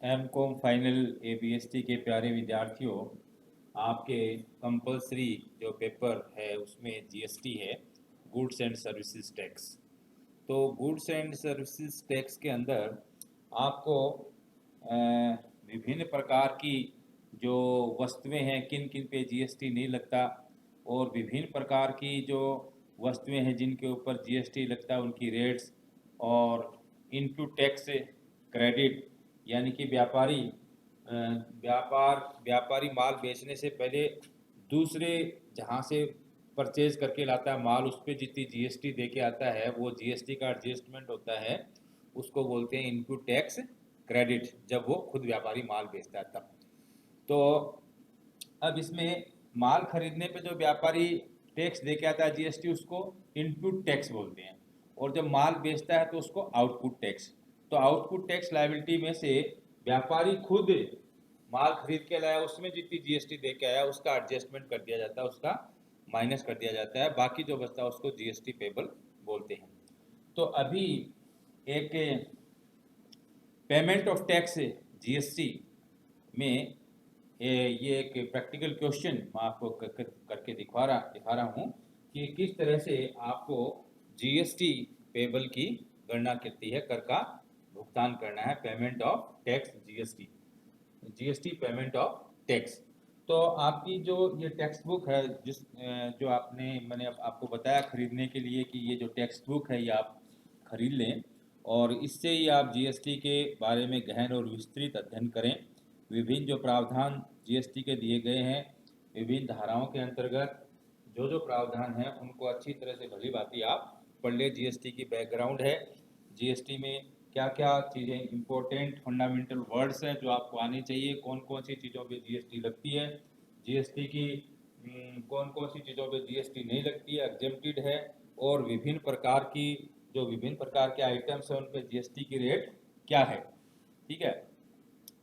MCom final एबीएसटी के प्यारे विद्यार्थियों, आपके कंपलसरी जो पेपर है उसमें जीएसटी है, गुड्स एंड सर्विसेज टैक्स। तो गुड्स एंड सर्विसेज टैक्स के अंदर आपको विभिन्न प्रकार की जो वस्तुएं हैं किन किन पे जीएसटी नहीं लगता, और विभिन्न प्रकार की जो वस्तुएं हैं जिनके ऊपर जीएसटी लगता है उनकी रेट्स, और इनपुट टैक्स क्रेडिट, यानी कि व्यापारी माल बेचने से पहले दूसरे जहां से परचेज करके लाता है माल, उस पर जितनी जीएसटी दे के आता है वो जीएसटी का एडजस्टमेंट होता है, उसको बोलते हैं इनपुट टैक्स क्रेडिट, जब वो खुद व्यापारी माल बेचता है तब। तो अब इसमें माल खरीदने पे जो व्यापारी टैक्स दे के आता है जीएसटी, उसको इनपुट टैक्स बोलते हैं, और जब माल बेचता है तो उसको आउटपुट टैक्स। तो आउटपुट टैक्स लायबिलिटी में से व्यापारी खुद माल खरीद के लाया, उसमें जितनी जीएसटी दे के आया उसका एडजस्टमेंट कर दिया जाता है, उसका माइनस कर दिया जाता है, बाकी जो बचता है उसको जीएसटी पेबल बोलते हैं। तो अभी एक पेमेंट ऑफ टैक्स जीएसटी में ये एक प्रैक्टिकल क्वेश्चन मैं आपको करके दिखा रहा हूँ कि किस तरह से आपको जीएसटी पेबल की गणना करती है, कर का भुगतान करना है, payment of tax GST payment of tax. तो आपकी जो ये टेक्स्ट बुक है, जो मैंने आपको बताया खरीदने के लिए कि ये जो टेक्स्ट बुक है ये आप खरीद लें, और इससे ही आप जीएसटी के बारे में गहन और विस्तृत अध्ययन करें। विभिन्न जो प्रावधान जीएसटी के दिए गए हैं, विभिन्न धाराओं के अंतर्गत जो जो प्रावधान हैं उनको अच्छी तरह से भली भांति आप पढ़ लें। जीएसटी की बैकग्राउंड है, जीएसटी में क्या क्या चीज़ें इंपॉर्टेंट फंडामेंटल वर्ड्स हैं जो आपको आनी चाहिए, कौन कौन सी चीज़ों पे जीएसटी लगती है, जीएसटी की कौन कौन सी चीज़ों पे जीएसटी नहीं लगती है, एग्जेम्प्टेड है, और विभिन्न प्रकार के आइटम्स हैं उन पे जीएसटी की रेट क्या है, ठीक है।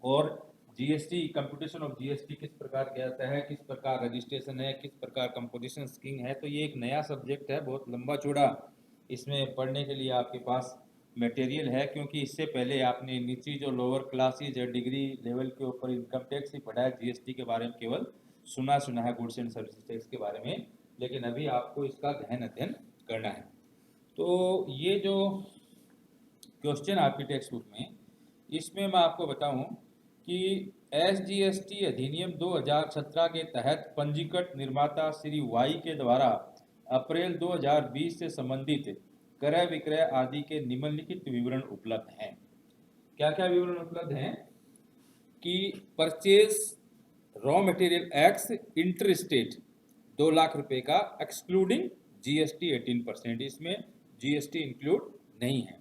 और जीएसटी कंप्यूटेशन ऑफ जीएसटी किस प्रकार किया जाता है, किस प्रकार रजिस्ट्रेशन है, किस प्रकार कंपोजिशन स्कीम है। तो ये एक नया सब्जेक्ट है, बहुत लंबा चौड़ा, इसमें पढ़ने के लिए आपके पास मटेरियल है, क्योंकि इससे पहले आपने नीची जो लोअर क्लासेज या डिग्री लेवल के ऊपर इनकम टैक्स ही पढ़ा है, जीएसटी के बारे में केवल सुना है, गुड्स एंड सर्विसेज टैक्स के बारे में, लेकिन अभी आपको इसका गहन अध्ययन करना है। तो ये जो क्वेश्चन आपकी टेक्स्ट बुक में, इसमें मैं आपको बताऊं कि एसजीएसटी अधिनियम 2017 के तहत पंजीकृत निर्माता श्री वाई के द्वारा अप्रैल 2020 से संबंधित क्रय विक्रय आदि के निम्नलिखित विवरण उपलब्ध हैं। क्या क्या विवरण उपलब्ध हैं कि purchase raw material x inter state 2 lakh रुपए का एक्सक्लूडिंग जीएसटी 18%, इसमें जीएसटी इंक्लूड नहीं है।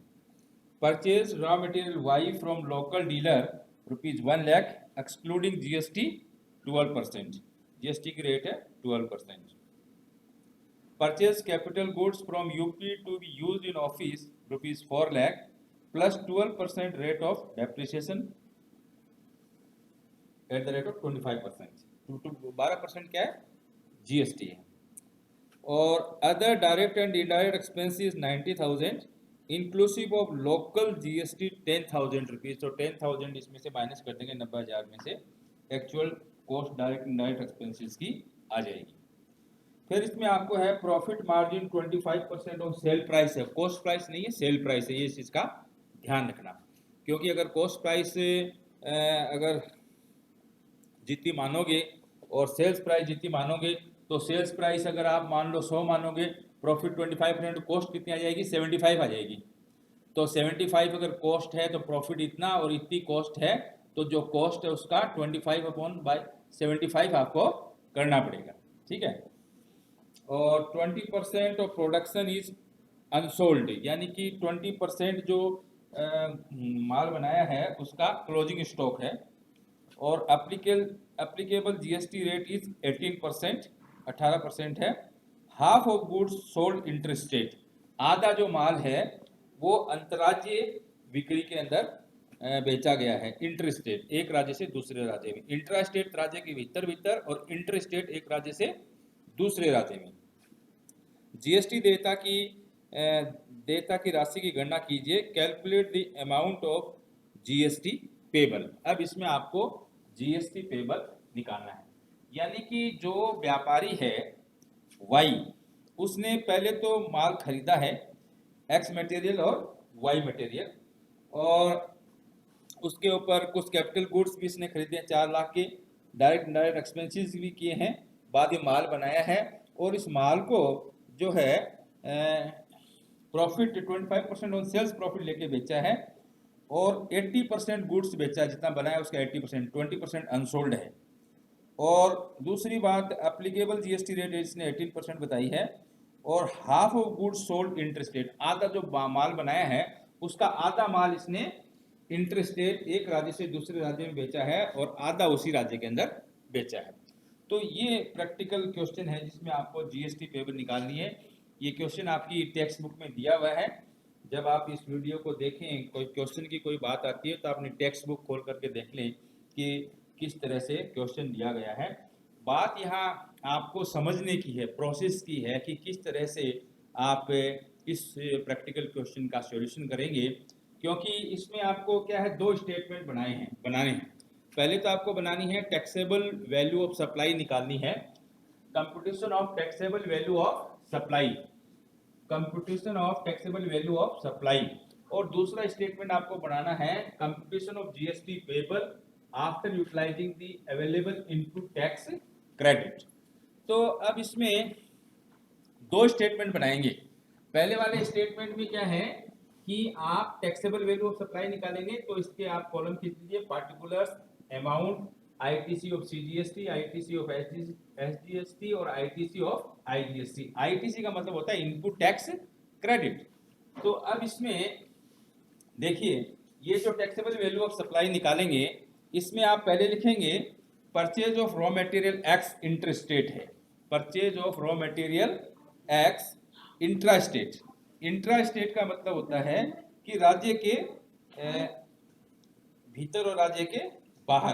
Purchase raw material Y from local dealer ₹1 lakh excluding GST 12%, GST की रेट है 12%। Purchase capital goods from UP to be used in office ₹4 lakh plus 12% rate of depreciation at the rate of 25%, 12% क्या है, GST है। और other direct and indirect expenses 90,000 inclusive of local GST 10,000 rupees. तो 10,000 इसमें से minus कर देंगे, 90,000 में से actual cost direct indirect expenses की आ जाएगी। फिर इसमें आपको है profit margin 25% of sale price है, कॉस्ट प्राइस नहीं है, सेल प्राइस है, ये चीज का ध्यान रखना, क्योंकि अगर कॉस्ट प्राइस अगर जितनी मानोगे और सेल्स प्राइस जितनी मानोगे, तो सेल्स प्राइस अगर आप मान लो 100 मानोगे, प्रॉफिट 25%, टू कॉस्ट कितनी आ जाएगी, 75 आ जाएगी। तो 75 अगर कॉस्ट है तो प्रॉफिट इतना, और इतनी कॉस्ट है तो जो कॉस्ट है उसका 25/75 आपको करना पड़ेगा, ठीक है। और 20% ऑफ प्रोडक्शन इज अनसोल्ड, यानी कि 20% जो माल बनाया है उसका क्लोजिंग स्टॉक है। और एप्लीकेबल जीएसटी रेट इज 18%, 18% है। Half of goods sold inter state, आधा जो माल है वो अंतर्राज्यीय बिक्री के अंदर बेचा गया है। इंटर स्टेट एक राज्य से दूसरे राज्य में, इंट्रा स्टेट राज्य के भीतर भीतर, और इंटर स्टेट एक राज्य से दूसरे राज्य में। जीएसटी देयता की राशि की गणना कीजिए, calculate the amount of GST payable. अब इसमें आपको जीएसटी पेबल निकालना है, यानी कि जो व्यापारी है वाई, उसने पहले तो माल खरीदा है एक्स मटेरियल और वाई मटेरियल, और उसके ऊपर कुछ कैपिटल गुड्स भी इसने खरीदे हैं 4 लाख के, डायरेक्ट इनडायरेक्ट एक्सपेंसेस भी किए हैं, बाद में माल बनाया है, और इस माल को जो है प्रॉफिट 25% ऑन सेल्स प्रॉफिट लेके बेचा है, और 80% गुड्स बेचा, जितना बनाया उसका 80%, 20% अनसोल्ड है। और दूसरी बात, एप्लीकेबल जीएसटी रेट इसने 18% बताई है, और half of goods sold interstate, आधा जो माल बनाया है उसका आधा माल इसने इंटरस्टेट एक राज्य से दूसरे राज्य में बेचा है, और आधा उसी राज्य के अंदर बेचा है। तो ये प्रैक्टिकल क्वेश्चन है जिसमें आपको जीएसटी पेबल निकालनी है। ये क्वेश्चन आपकी टेक्स्ट बुक में दिया हुआ है। जब आप इस वीडियो को देखें, कोई क्वेश्चन की कोई बात आती है तो अपनी टेक्स्ट बुक खोल करके देख लें कि किस तरह से क्वेश्चन दिया गया है। बात यहाँ आपको समझने की है, प्रोसेस की है कि किस तरह से आप इस प्रैक्टिकल क्वेश्चन का सॉल्यूशन करेंगे, क्योंकि इसमें आपको क्या है, 2 स्टेटमेंट बनाने हैं। पहले तो आपको बनानी है टैक्सेबल वैल्यू ऑफ सप्लाई निकालनी है, computation of taxable value of supply, computation of taxable value of supply. और दूसरा स्टेटमेंट आपको बनाना है computation of GST payable after utilising the available input tax credit. तो अब इसमें 2 स्टेटमेंट बनाएंगे। पहले वाले स्टेटमेंट में क्या है कि आप टैक्सेबल वैल्यू ऑफ सप्लाई निकालेंगे, तो इसके आप कॉलम खींच लीजिए, particulars, amount, ITC of CGST, ITC of SGST और आईटीसी ऑफ आईजीएसटी। आईटीसी का मतलब होता है इनपुट टैक्स क्रेडिट। तो अब इसमें देखिए, ये जो टैक्सेबल वैल्यू ऑफ सप्लाई निकालेंगे, इसमें आप पहले लिखेंगे purchase of raw material X interstate है, purchase of raw material X intrastate. Intrastate का मतलब होता है कि राज्य के भीतर और राज्य के बाहर।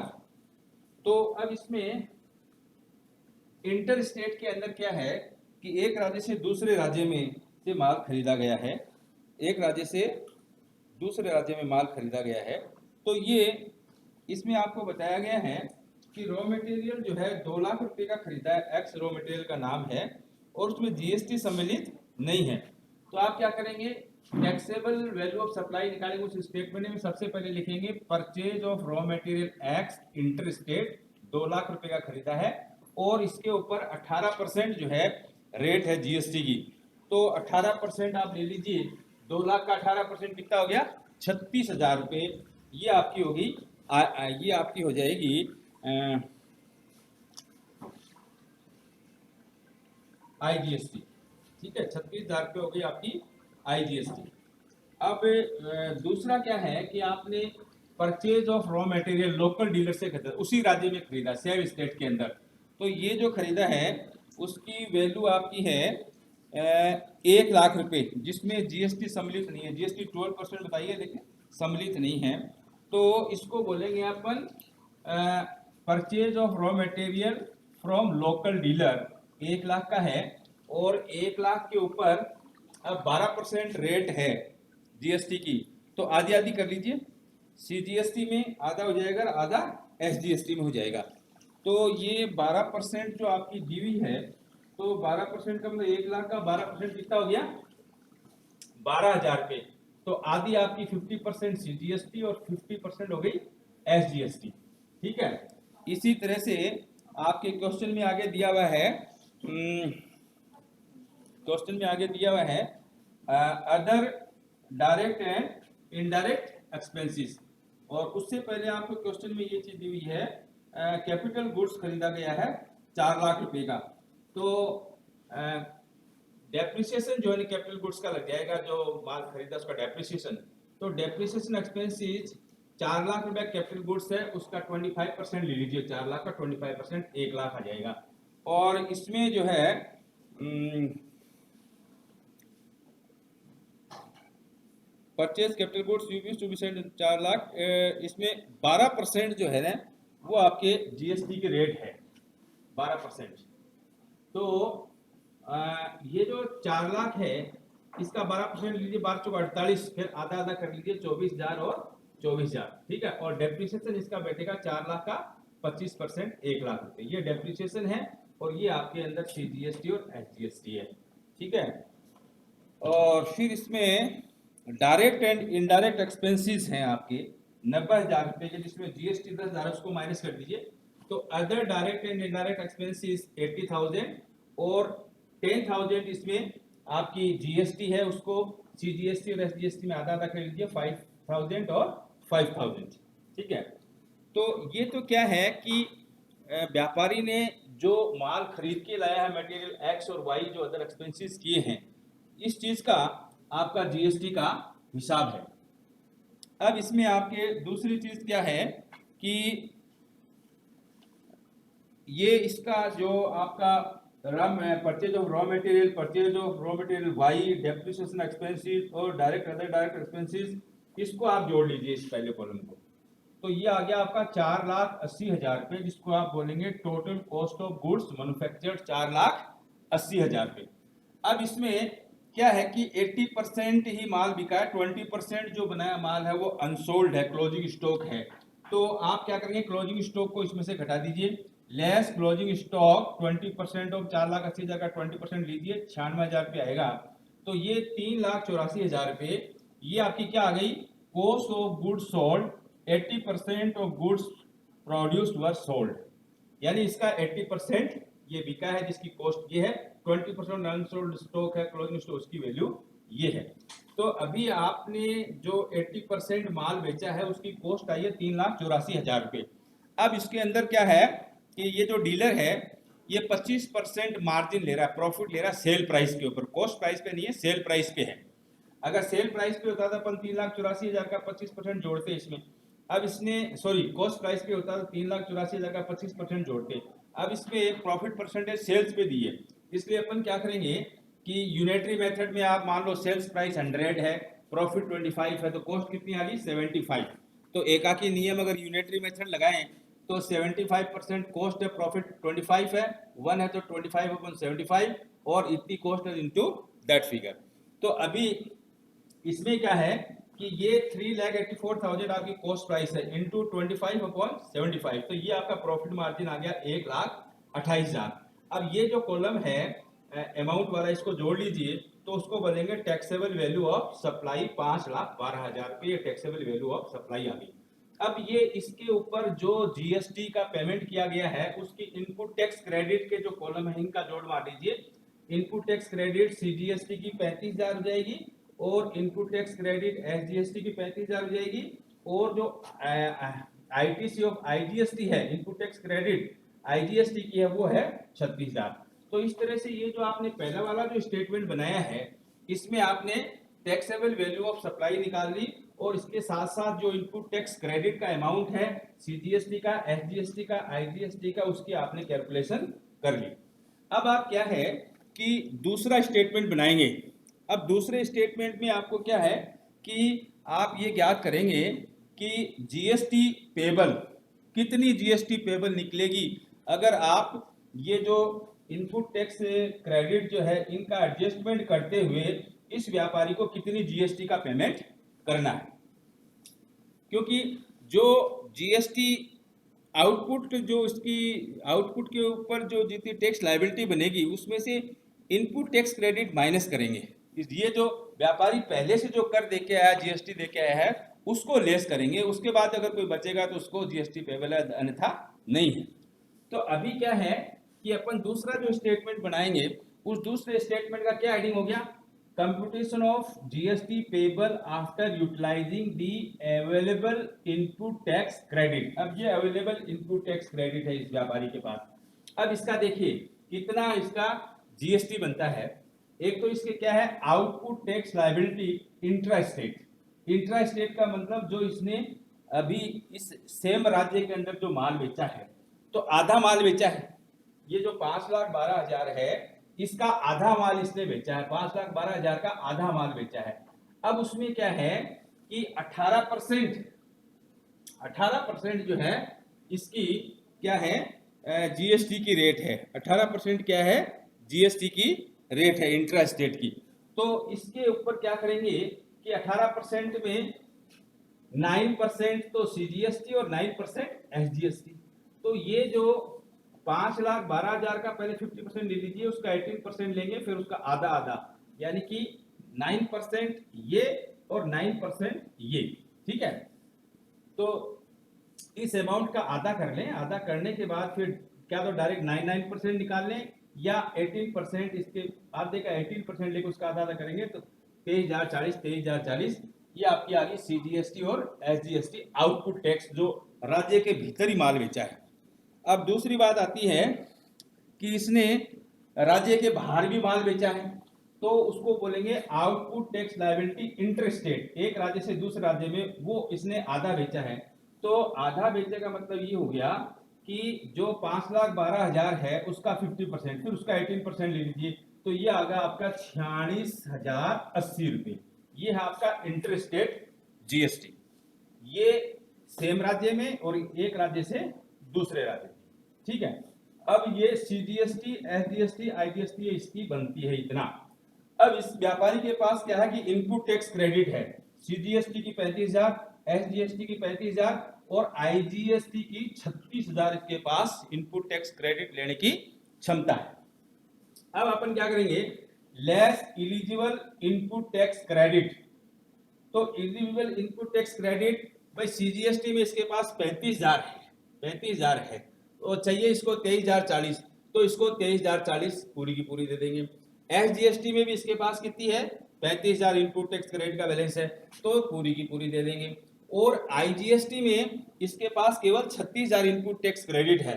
तो अब इसमें इंटर स्टेट के अंदर क्या है कि एक राज्य से दूसरे राज्य में से माल खरीदा गया है, एक राज्य से दूसरे राज्य में माल खरीदा गया है। तो ये इसमें आपको बताया गया है कि रॉ मटेरियल जो है 2 लाख रुपए का खरीदा है, एक्स रॉ मटेरियल का नाम है, और उसमें जीएसटी सम्मिलित नहीं है। तो आप क्या करेंगे, टैक्सेबल वैल्यू ऑफ सप्लाई निकालेंगे। उस स्टेटमेंट में सबसे पहले लिखेंगे purchase of raw material x inter state, 2 lakh रुपए का खरीदा है, और इसके ऊपर 18% जो है रेट है जीएसटी की। तो 18% आप ले लीजिए, 2 लाख का 18% कितना हो गया, 36,000 रुपये। ये आपकी होगी, ये आपकी हो जाएगी आईजीएसटी। ठीक है, 36,000 रुपये हो गई आपकी आईजीएसटी। अब दूसरा क्या है कि आपने purchase of raw material local dealer से खरीदा, उसी राज्य में खरीदा, सेम स्टेट के अंदर। तो ये जो खरीदा है उसकी वैल्यू आपकी है 1 लाख रुपए, जिसमें जीएसटी सम्मिलित नहीं है। जीएसटी 12% बताइए, लेकिन सम्मिलित नहीं है। तो इसको बोलेंगे अपन purchase of raw material from local dealer, 1 lakh का है, और 1 लाख के ऊपर अब 12% रेट है जीएसटी की, तो आधी आधी कर लीजिए, सीजीएसटी में आधा हो जाएगा, आधा एसजीएसटी में हो जाएगा। तो ये 12% जो आपकी दी हुई है, तो 12% का मतलब 1 लाख का 12% कितना हो गया, 12,000 रुपये। तो आधी आपकी 50% सीजीएसटी और 50% हो गई एसजीएसटी। ठीक है, इसी तरह से आपके क्वेश्चन में आगे दिया हुआ है, क्वेश्चन में आगे दिया हुआ है other direct and indirect expenses, और उससे पहले आपको क्वेश्चन में ये चीज दी हुई है कैपिटल गुड्स खरीदा गया है 4 लाख रुपए का। तो डेप्रिसिएशन जो है कैपिटल गुड्स का लग जाएगा, जो माल खरीदा उसका डेप्रिसिएशन। तो डेप्रिसिएशन एक्सपेंसेस 4 लाख रुपए कैपिटल गुड्स है, उसका 25% ले लीजिए, 4 लाख का 25% 1 लाख आ जाएगा। और इसमें जो है purchase capital goods to be send 4 lakh, इसमें 12% जो है ना वो आपके जीएसटी के रेट है 12%। तो ये जो 4 लाख है इसका 12% लीजिए, 12 चौका 48, फिर आधा आधा कर लीजिए, 24,000 और 24,000, ठीक है। और डेप्रिसिएशन इसका बैठेगा 4 लाख का 25% 1 लाख रुपए, ये डेप्रिसिएशन है। और ये आपके अंदर CGST और SGST है, ठीक है। और फिर इसमें डायरेक्ट एंड इनडायरेक्ट एक्सपेंसेस हैं आपके 90,000 रुपए के, जिसमें GST 10,000 उसको माइनस कर दीजिए। तो other direct and indirect expenses 80,000 और 10,000 इसमें आपकी GST है, उसको CGST और SGST में आधा आधा कर लीजिए, 5,000 और 5,000, ठीक है। तो ये तो क्या है कि व्यापारी ने जो माल खरीद के लाया है, मटेरियल X और Y जो अदर एक्सपेंसेस किए हैं, इस चीज का आपका GST का हिसाब है। अब इसमें आपके दूसरी चीज क्या है कि ये इसका जो आपका purchase of raw material, purchase of raw material Y, depreciation expenses और डायरेक्ट अदर डायरेक्ट एक्सपेंसेस, इसको आप जोड़ लीजिए इस पहले कॉलम को। तो ये आ गया आपका 4,80,000 रुपये, जिसको आप बोलेंगे total cost of goods manufactured 4,80,000 रुपये। अब इसमें क्या है कि 80% ही माल बिका है, 20% जो बनाया माल है वो अनसोल्ड है, क्लोजिंग स्टॉक है। तो आप क्या करेंगे, क्लोजिंग स्टॉक को इसमें से घटा दीजिए, लेस क्लोजिंग स्टॉक 20% ऑफ 4,80,000 का 20% लीजिए, 96,000 रुपये आएगा। तो ये 3,84,000 रुपये, ये आपकी क्या आ गई, cost of goods sold. 80% of goods produced were sold, यानी इसका 80% ये बिका है, जिसकी कॉस्ट ये है। 20% अनसोल्ड स्टॉक है, क्लोजिंग स्टॉक, उसकी वैल्यू ये है। तो अभी आपने जो 80% माल बेचा है उसकी कॉस्ट आई है 3,84,000 रुपये। अब इसके अंदर क्या है कि ये जो डीलर है ये 25% मार्जिन ले रहा है, प्रॉफिट ले रहा है सेल प्राइस के ऊपर, कॉस्ट प्राइस पे नहीं है, सेल प्राइस पे है। अगर सेल प्राइस पे होता था अपन 3,84,000 का 25% जोड़ते इसमें। अब इसने कॉस्ट प्राइस पे होता तो 3,84,000 का 25% जोड़ते। अब इसमें प्रॉफिट परसेंटेज सेल्स पे दी है, इसलिए अपन क्या करेंगे कि यूनिटरी मेथड में आप मान लो सेल्स प्राइस 100 है, प्रॉफिट 25 है, तो कॉस्ट कितनी आ गई 75। तो एकाकी नियम अगर यूनिटरी मेथड लगाएं तो 75% कॉस्ट है, प्रॉफिट 25 है, 1 है तो 25/75 और इतनी कॉस्ट है इनटू दैट फिगर। तो अभी इसमें क्या है कि ये 3,84,000 आपकी कॉस्ट प्राइस है इनटू 25/75, तो ये आपका प्रॉफिट मार्जिन आ गया 1,28,000। अब ये जो कॉलम है अमाउंट वाला, इसको जोड़ लीजिए, तो उसको बनेंगे टैक्सेबल वैल्यू ऑफ सप्लाई 5,12,000 रुपये, टैक्सेबल वैल्यू ऑफ सप्लाई आ गई। अब ये इसके ऊपर जो GST का पेमेंट किया गया है उसकी इनपुट टैक्स क्रेडिट के जो कॉलम है इनका जोड़ मार दीजिए। इनपुट टैक्स क्रेडिट CGST की 35,000 हो जाएगी और इनपुट टैक्स क्रेडिट SGST की 35,000 हो जाएगी, और जो ITC ऑफ IGST है, इनपुट टैक्स क्रेडिट IGST की है, वो है 36,000। तो इस तरह से ये जो आपने पहला वाला जो स्टेटमेंट बनाया है इसमें आपने टैक्सेबल वैल्यू ऑफ सप्लाई निकाल ली और इसके साथ साथ जो इनपुट टैक्स क्रेडिट का अमाउंट है CGST का, SGST का, IGST का, उसकी आपने कैलकुलेशन कर ली। अब आप क्या है कि दूसरा स्टेटमेंट बनाएंगे। अब दूसरे स्टेटमेंट में आपको क्या है कि आप ये ज्ञात करेंगे कि GST पेबल, कितनी GST पेबल निकलेगी अगर आप ये जो इनपुट टैक्स क्रेडिट जो है इनका एडजस्टमेंट करते हुए इस व्यापारी को कितनी GST का पेमेंट करना है। क्योंकि जो GST आउटपुट, जो इसकी आउटपुट के ऊपर जो जितनी टैक्स लायबिलिटी बनेगी उसमें से इनपुट टैक्स क्रेडिट माइनस करेंगे। ये जो व्यापारी पहले से जो कर दे के आया, GST दे के आया है, उसको लेस करेंगे, उसके बाद अगर कोई बचेगा तो उसको GST पेबल है, अन्यथा नहीं है। तो अभी क्या है कि अपन दूसरा जो स्टेटमेंट बनाएंगे उस दूसरे स्टेटमेंट का क्या हेडिंग हो गया, computation of GST payable after utilising the available input tax credit. अब ये अवेलेबल इनपुट टैक्स क्रेडिट है इस व्यापारी के पास। अब इसका देखिए कितना इसका GST बनता है। एक तो इसके क्या है, output tax liability intra state. Intra state का मतलब जो इसने अभी इस सेम राज्य के अंदर जो माल बेचा है, तो आधा माल बेचा है, ये जो 5,12,000 है इसका आधा माल इसने बेचा है, 5,12,000 का आधा माल बेचा है। अब उसमें क्या है कि 18% जो है इसकी क्या है GST की रेट है, 18% क्या है GST की रेट है इंट्रा स्टेट की। तो इसके ऊपर क्या करेंगे कि 18% में 9% तो CGST और 9% SGST। तो ये जो 5,12,000 का पहले 50% ले लीजिए, उसका 18% लेंगे, फिर उसका आधा आधा, यानी कि 9% ये और 9% ये, ठीक है। तो इस अमाउंट का आधा कर लें, आधा करने के बाद फिर क्या तो डायरेक्ट 9% निकाल लें, या 18% इसके आधे का 18% लेकर उसका आधा आधा करेंगे, तो 23,040 ये आपकी आ गई CGST और SGST आउटपुट टैक्स जो राज्य के भीतर ही माल बेचा है। अब दूसरी बात आती है कि इसने राज्य के बाहर भी माल बेचा है, तो उसको बोलेंगे आउटपुट टैक्स लायबिलिटी इंटरस्टेट। एक राज्य से दूसरे राज्य में वो इसने आधा बेचा है, तो आधा बेचने का मतलब ये हो गया कि जो 5,12,000 है उसका 50%, फिर उसका 18% ले लीजिए, तो ये आ गया आपका 46,080 रुपये। ये है आपका इंटरस्टेट GST। ये सेम राज्य में और एक राज्य से दूसरे राज्य में, ठीक है। अब ये CGST, SGST, IGST इसकी बनती है इतना। अब इस व्यापारी के पास क्या है कि इनपुट टैक्स क्रेडिट है, CGST की 35,000, SGST की 35,000 और IGST की 36,000 इसके पास इनपुट टैक्स क्रेडिट लेने की क्षमता है। अब अपन क्या करेंगे, less eligible input tax credit. तो इलिजिबल इनपुट टैक्स क्रेडिट भाई CGST में इसके पास 35,000 है, 35,000 है, तो चाहिए इसको 23,040, तो इसको 23,040 पूरी की पूरी दे देंगे। SGST में भी इसके पास कितनी है, 35,000 इनपुट टैक्स क्रेडिट का बैलेंस है, तो पूरी की पूरी दे देंगे। और IGST में इसके पास केवल 36,000 इनपुट टैक्स क्रेडिट है,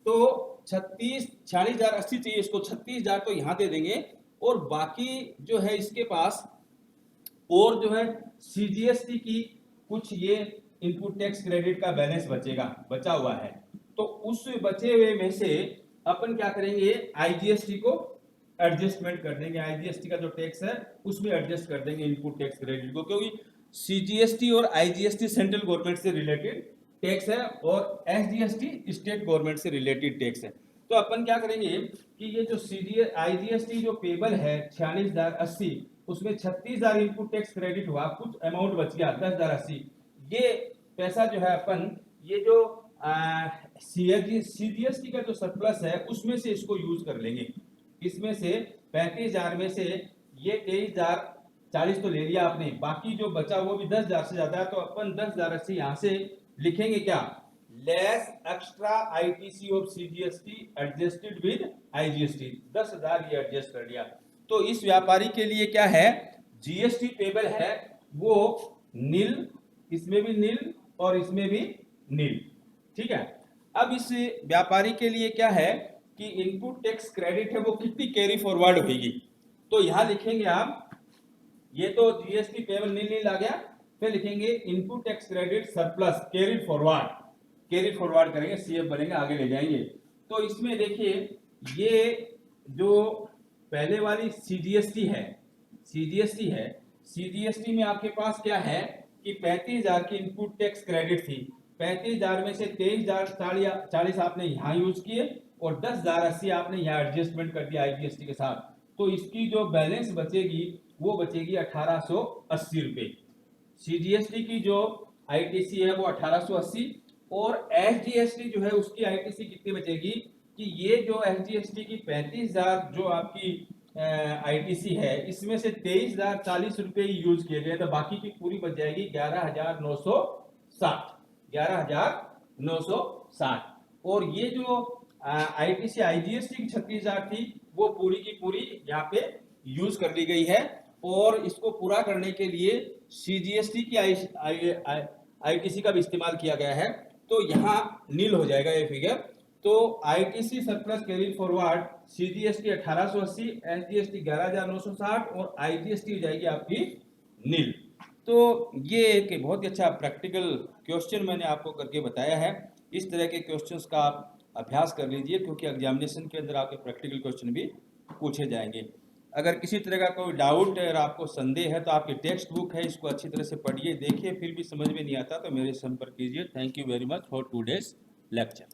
तो 46,080 चाहिए इसको, 36,000 तो यहाँ दे देंगे, और बाकी जो है इसके पास और जो है CGST की कुछ ये इनपुट टैक्स क्रेडिट का बैलेंस बचेगा, बचा हुआ है, तो उस बचे हुए में से अपन क्या करेंगे, IGST को एडजस्टमेंट कर देंगे, IGST का जो टैक्स है उसमें एडजस्ट कर देंगे इनपुट टैक्स क्रेडिट को, क्योंकि CGST और IGST सेंट्रल गवर्नमेंट से रिलेटेड टैक्स है और SGST स्टेट गवर्नमेंट से रिलेटेड टैक्स है। तो अपन क्या करेंगे कि ये जो IGST जो पेबल है 46,080, उसमें 36,000 इनपुट टैक्स क्रेडिट हुआ, कुछ अमाउंट बच गया 10,080, ये पैसा जो है अपन ये जो CGST का जो सरप्लस है उसमें से इसको यूज कर लेंगे। इसमें से 35,000 में से ये 23,040 तो ले लिया आपने, बाकी जो बचा वो भी 10,000 से ज्यादा है, तो अपन 10,080 यहाँ से लिखेंगे क्या, less extra ITC of CGST adjusted with IGST, 10,000 ये एडजस्ट कर लिया। तो इस व्यापारी के लिए क्या है, GST पेबल है वो नील, इसमें भी नील और इसमें भी नील, ठीक है। अब इस व्यापारी के लिए क्या है कि इनपुट टैक्स क्रेडिट है वो कितनी कैरी फॉरवर्ड होगी, तो यहां लिखेंगे आप, ये तो GST पेबल नील आ गया, फिर लिखेंगे input tax credit surplus carry forward, carry forward करेंगे, CF बनेंगे, आगे ले जाएंगे। तो इसमें देखिए ये जो पहले वाली CGST है, CGST में आपके पास क्या है कि 35,000 की इनपुट टैक्स क्रेडिट थी, 35,000 में से 23,040 आपने यहाँ यूज किए और 10,080 आपने यहाँ एडजस्टमेंट कर दिया IGST के साथ, तो इसकी जो बैलेंस बचेगी वो बचेगी 1,880 रुपये। CGST की जो ITC है वो 1,880 और SGST जो है उसकी ITC कितनी बचेगी कि ये जो SGST की 35,000 जो आपकी ITC है इसमें से 23,040 रुपये यूज किए गए, तो बाकी की पूरी बच जाएगी 11,960, 11,960। और ये जो ITC IGST की 36,000 थी वो पूरी की पूरी यहाँ पे यूज कर ली गई है, और इसको पूरा करने के लिए CGST की ITC का भी इस्तेमाल किया गया है, तो यहाँ नील हो जाएगा ये फिगर। तो ITC surplus carry forward CGST 1,880, SGST 11,960 और IGST हो जाएगी आपकी नील। तो ये एक बहुत ही अच्छा प्रैक्टिकल क्वेश्चन मैंने आपको करके बताया है। इस तरह के क्वेश्चंस का आप अभ्यास कर लीजिए, क्योंकि एग्जामिनेशन के अंदर आपके प्रैक्टिकल क्वेश्चन भी पूछे जाएंगे। अगर किसी तरह का कोई डाउट है और आपको संदेह है तो आपकी टेक्स्ट बुक है, इसको अच्छी तरह से पढ़िए, देखिए, फिर भी समझ में नहीं आता तो मेरे संपर्क कीजिए। Thank you very much for today's lecture.